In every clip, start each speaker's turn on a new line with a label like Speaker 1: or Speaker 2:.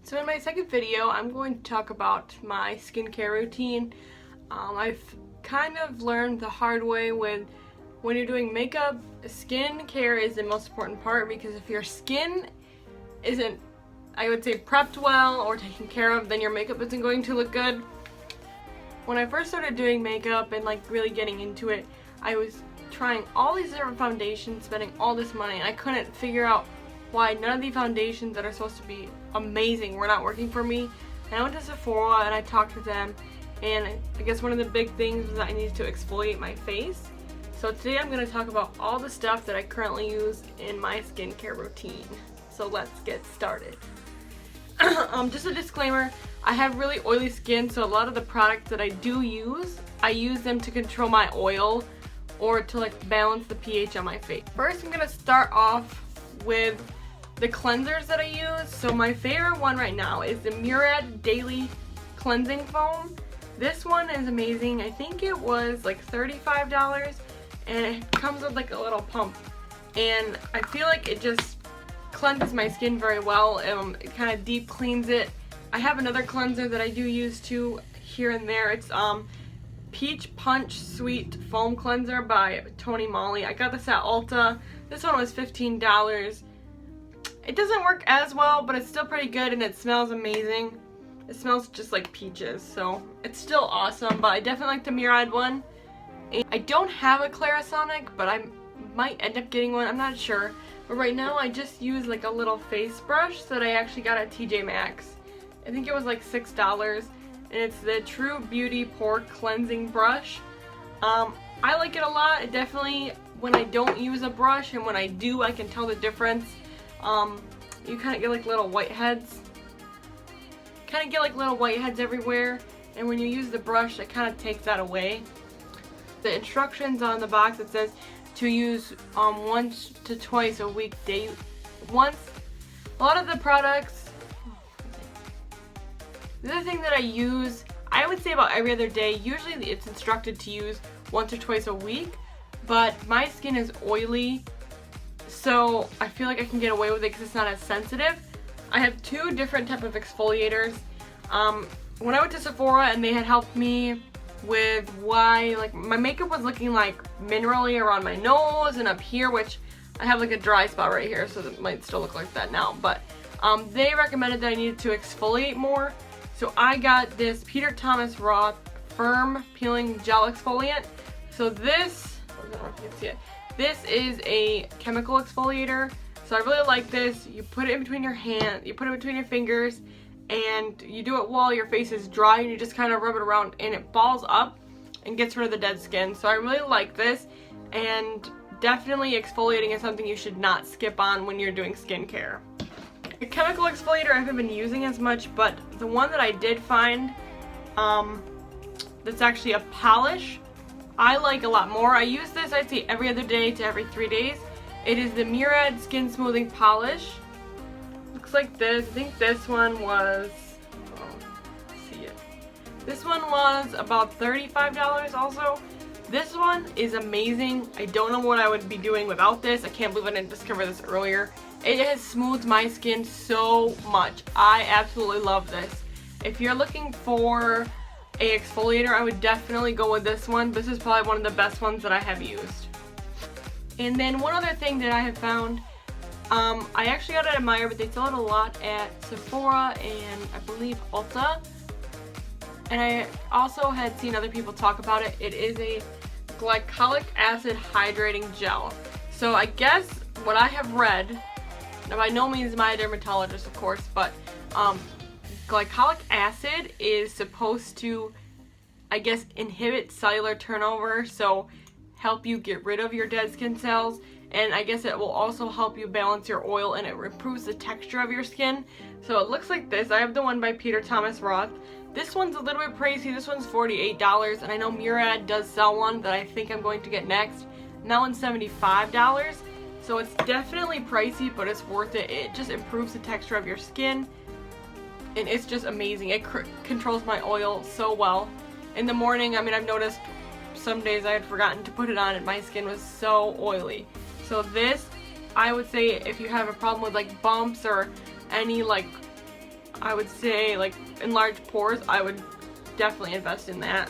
Speaker 1: So in my second video, I'm going to talk about my skincare routine. I've kind of learned the hard way when you're doing makeup, skincare is the most important part, because if your skin isn't, I would say, prepped well or taken care of, then your makeup isn't going to look good. When I first started doing makeup and like really getting into it, I was trying all these different foundations, spending all this money, and I couldn't figure out why none of the foundations that are supposed to be amazing were not working for me. And I went to Sephora and I talked to them, and I guess one of the big things was that I needed to exfoliate my face. So today I'm going to talk about all the stuff that I currently use in my skincare routine. So let's get started. Just a disclaimer, I have really oily skin, so a lot of the products that I do use, I use them to control my oil or to like balance the pH on my face. First, I'm going to start off with the cleansers that I use. So my favorite one right now is the MURAD Daily Cleansing Foam. This one is amazing. I think it was like $35, and it comes with like a little pump, and I feel like it just cleanses my skin very well. It kind of deep cleans it. I have another cleanser that I do use too here and there. It's Peach Punch Sweet Foam Cleanser by TONYMOLY. I got this at Ulta. This one was $15. It doesn't work as well, but it's still pretty good, and it smells amazing. It smells just like peaches, so it's still awesome, but I definitely like the MURAD one. And I don't have a Clarisonic, but I might end up getting one, I'm not sure. But right now I just use like a little face brush that I actually got at TJ Maxx. I think it was like $6, and it's the Trubeauty Pore Cleansing Brush. I like it a lot. It definitely, when I don't use a brush and when I do, I can tell the difference. You kind of get like little whiteheads. Everywhere, and when you use the brush, it kind of takes that away. The instructions on the box, it says to use once to twice a week day. A lot of the products, the other thing that I use, I would say about every other day. Usually it's instructed to use once or twice a week, but my skin is oily, so I feel like I can get away with it because it's not as sensitive. I have two different type of exfoliators. When I went to Sephora and they had helped me with why like my makeup was looking like minerally around my nose and up here, which I have like a dry spot right here, so it might still look like that now, but they recommended that I needed to exfoliate more. So I got this Peter Thomas Roth Firm Peeling Gel Exfoliant. So this, I don't know if you can see it, this is a chemical exfoliator. So I really like this. You put it in between your hand, you put it between your fingers, and you do it while your face is dry, and you just kind of rub it around, and it balls up and gets rid of the dead skin. So I really like this, and definitely exfoliating is something you should not skip on when you're doing skincare. The chemical exfoliator I haven't been using as much, but the one that I did find that's actually a polish, I like a lot more. I use this, I'd say, every other day to every 3 days. It is the MURAD Skin Smoothing Polish. Looks like this. I think this one was, see it. This one was about $35 also. This one is amazing. I don't know what I would be doing without this. I can't believe I didn't discover this earlier. It has smoothed my skin so much. I absolutely love this. If you're looking for a exfoliator, I would definitely go with this one. This is probably one of the best ones that I have used. And then one other thing that I have found, I actually got it at Meijer, but they sell it a lot at Sephora and I believe Ulta. And I also had seen other people talk about it. It is a glycolic acid hydrating gel. So I guess what I have read, now by no means am I a dermatologist, of course, but glycolic acid is supposed to, I guess, inhibit cellular turnover, so help you get rid of your dead skin cells, and I guess it will also help you balance your oil, and it improves the texture of your skin. So it looks like this. I have the one by Peter Thomas Roth. This one's a little bit pricey. This one's $48, and I know MURAD does sell one that I think I'm going to get next, and that one's $75. So it's definitely pricey, but it's worth it. It just improves the texture of your skin, and it's just amazing. It controls my oil so well. In the morning, I mean, I've noticed some days I had forgotten to put it on and my skin was so oily. So this, I would say, if you have a problem with like bumps or any like I would say like enlarged pores, I would definitely invest in that.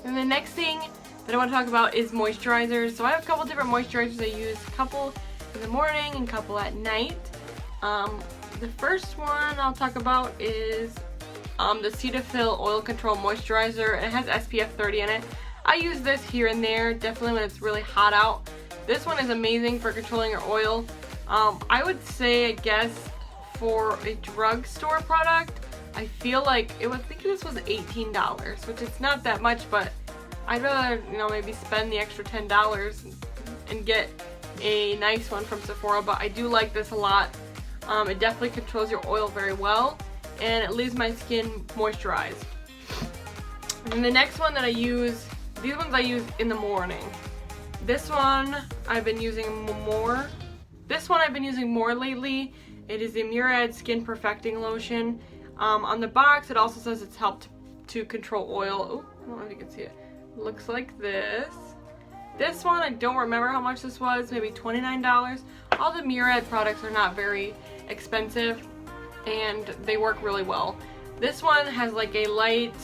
Speaker 1: And the next thing that I want to talk about is moisturizers. So I have a couple different moisturizers I use, a couple in the morning and a couple at night. The first one I'll talk about is the Cetephil Oil Control Moisturizer. It has SPF 30 in it. I use this here and there, definitely when it's really hot out. This one is amazing for controlling your oil. I would say, I guess, for a drugstore product, I feel like I think this was $18, which is not that much, but I'd rather, you know, maybe spend the extra $10 and get a nice one from Sephora. But I do like this a lot. It definitely controls your oil very well, and it leaves my skin moisturized. And the next one that I use, these ones I use in the morning. This one I've been using more. This one I've been using more lately. It is the MURAD Skin Perfecting Lotion. On the box it also says it's helped to control oil. Oh, I don't know if you can see it. It looks like this. This one, I don't remember how much this was, maybe $29. All the MURAD products are not very expensive and they work really well. This one has like a light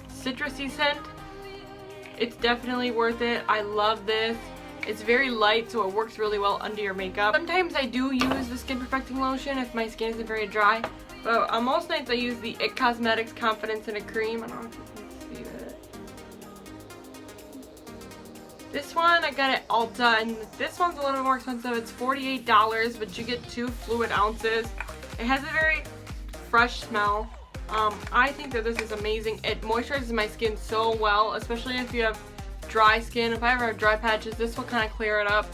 Speaker 1: citrusy scent. It's definitely worth it. I love this. It's very light, so it works really well under your makeup. Sometimes I do use the Skin Perfecting Lotion if my skin isn't very dry, but on most nights I use the IT Cosmetics Confidence in a Cream. I don't know if you can see that. This one I got at Ulta, and this one's a little more expensive. It's $48, but you get 2 fluid ounces. It has a very fresh smell. I think that this is amazing. It moisturizes my skin so well, especially if you have dry skin. If I ever have dry patches, this will kind of clear it up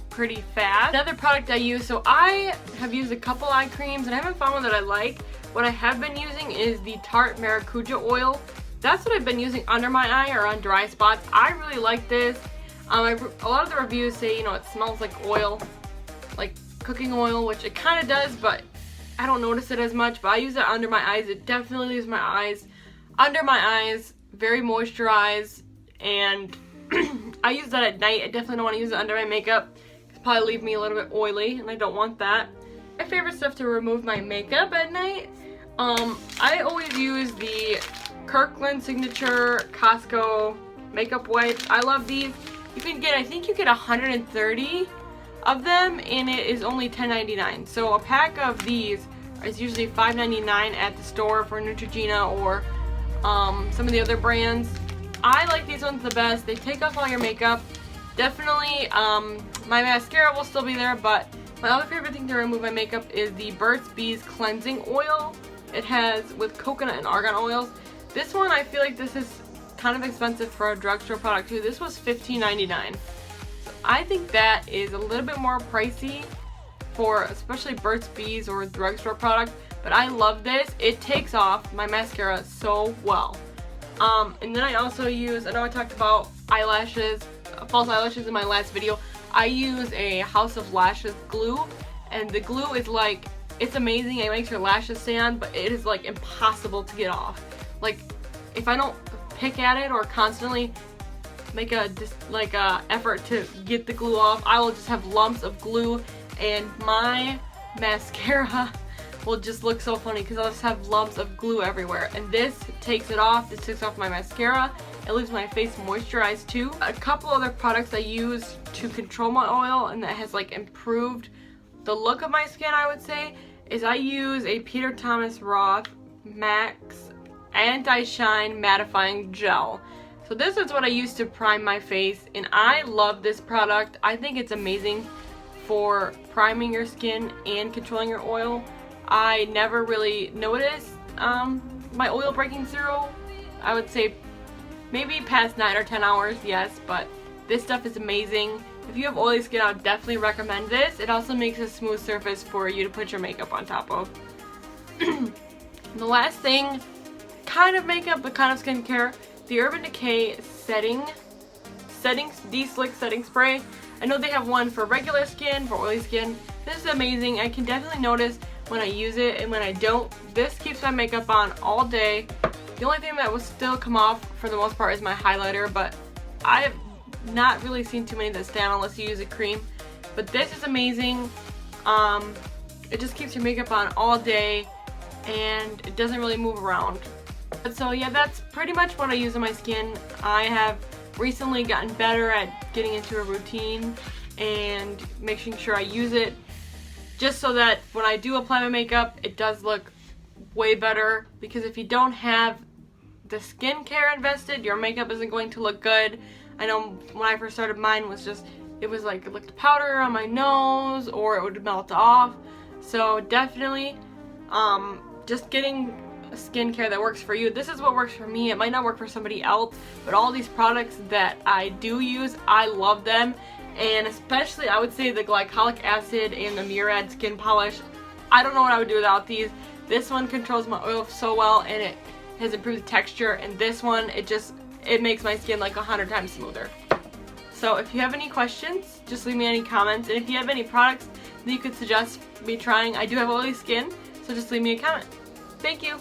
Speaker 1: pretty fast. Another product I use, so I have used a couple eye creams and I haven't found one that I like. What I have been using is the TARTE Maracuja Oil. That's what I've been using under my eye or on dry spots. I really like this. A lot of the reviews say, you know, it smells like oil, like cooking oil, which it kind of does, but I don't notice it as much. But I use it under my eyes. It definitely leaves my eyes under my eyes very moisturized, and I use that at night. I definitely don't want to use it under my makeup. It's probably leave me a little bit oily, and I don't want that. My favorite stuff to remove my makeup at night, I always use the KIRKLAND Signature Costco makeup wipes. I love these. You can get, I think you get 130 of them, and it is only $10.99. So a pack of these is usually $5.99 at the store for Neutrogena or some of the other brands. I like these ones the best. They take off all your makeup. Definitely, my mascara will still be there, but my other favorite thing to remove my makeup is the Burt's Bees Cleansing Oil. It has with coconut and argan oils. This one, I feel like this is kind of expensive for a drugstore product too. This was $15.99. So I think that is a little bit more pricey for especially Burt's Bees or a drugstore product, but I love this. It takes off my mascara so well. And then I also use, I know I talked about eyelashes, false eyelashes in my last video. I use a House of Lashes glue, and the glue is like, it's amazing. It makes your lashes stay on, but it is like impossible to get off. Like, if I don't pick at it or constantly make a effort to get the glue off, I will just have lumps of glue, and my mascara will just look so funny because I'll just have lumps of glue everywhere. And this takes it off. This takes off my mascara. It leaves my face moisturized too. A couple other products I use to control my oil and that has like improved the look of my skin, I would say, is I use a Peter Thomas Roth Max Anti-Shine Mattifying Gel. So this is what I use to prime my face, and I love this product. I think it's amazing for priming your skin and controlling your oil. I never really noticed my oil breaking through. I would say maybe past 9 or 10 hours, yes, but this stuff is amazing. If you have oily skin, I would definitely recommend this. It also makes a smooth surface for you to put your makeup on top of. The last thing, kind of makeup but kind of skincare, the Urban Decay Deslick Setting Spray. I know they have one for regular skin, for oily skin. This is amazing. I can definitely notice when I use it and when I don't. This keeps my makeup on all day. The only thing that will still come off for the most part is my highlighter, but I have not really seen too many that stay on unless you use a cream. But this is amazing. It just keeps your makeup on all day. and it doesn't really move around. But so yeah, that's pretty much what I use on my skin. I have recently gotten better at getting into a routine and making sure I use it just so that when I do apply my makeup, it does look way better, because if you don't have the skincare invested, your makeup isn't going to look good. I know when I first started, mine was just, it was like it looked powder on my nose or it would melt off. So definitely just getting a skincare that works for you. This is what works for me. It might not work for somebody else, but all these products that I do use, I love them. And especially I would say the glycolic acid and the MURAD skin polish. I don't know what I would do without these. This one controls my oil so well, and it has improved the texture, and this one, it makes my skin like 100 times smoother. So if you have any questions, just leave me any comments, and if you have any products that you could suggest me trying, I do have oily skin, so just leave me a comment. Thank you!